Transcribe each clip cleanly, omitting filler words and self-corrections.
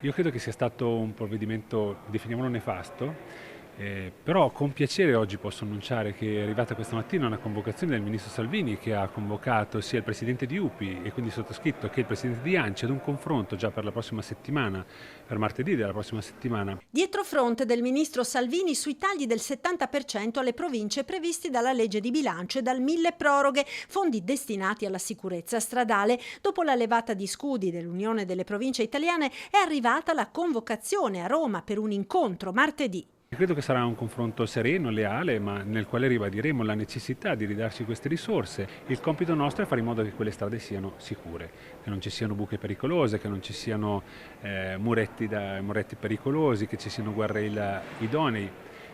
Io credo che sia stato un provvedimento, definiamolo nefasto, però con piacere oggi posso annunciare che è arrivata questa mattina una convocazione del ministro Salvini che ha convocato sia il presidente di UPI e quindi sottoscritto che il presidente di ANCI ad un confronto già per la prossima settimana, per martedì della prossima settimana. Dietro fronte del ministro Salvini sui tagli del 70% alle province previsti dalla legge di bilancio e dal milleproroghe, fondi destinati alla sicurezza stradale. Dopo la levata di scudi dell'Unione delle Province Italiane è arrivata la convocazione a Roma per un incontro martedì. Credo che sarà un confronto sereno, leale, ma nel quale ribadiremo la necessità di ridarci queste risorse. Il compito nostro è fare in modo che quelle strade siano sicure, che non ci siano buche pericolose, che non ci siano muretti pericolosi, che ci siano guardrail idonei.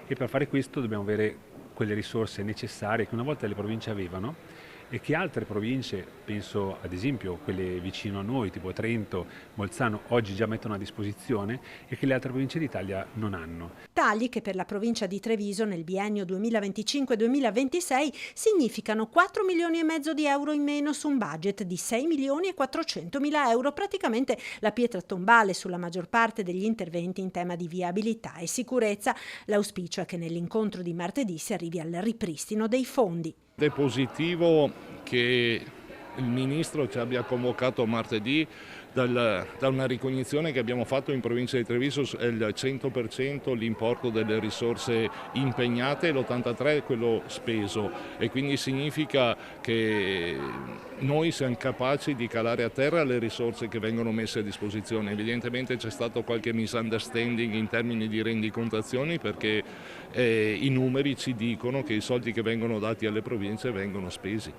E per fare questo dobbiamo avere quelle risorse necessarie che una volta le province avevano e che altre province, penso ad esempio quelle vicino a noi, tipo Trento, Bolzano, oggi già mettono a disposizione e che le altre province d'Italia non hanno. Tagli che per la provincia di Treviso nel biennio 2025-2026 significano 4 milioni e mezzo di euro in meno su un budget di 6 milioni e 400 mila euro, praticamente la pietra tombale sulla maggior parte degli interventi in tema di viabilità e sicurezza. L'auspicio è che nell'incontro di martedì si arrivi al ripristino dei fondi. È positivo che il Ministro ci abbia convocato martedì da una ricognizione che abbiamo fatto in provincia di Treviso, è il 100% l'importo delle risorse impegnate e l'83% è quello speso, e quindi significa che noi siamo capaci di calare a terra le risorse che vengono messe a disposizione. Evidentemente c'è stato qualche misunderstanding in termini di rendicontazioni, perché i numeri ci dicono che i soldi che vengono dati alle province vengono spesi.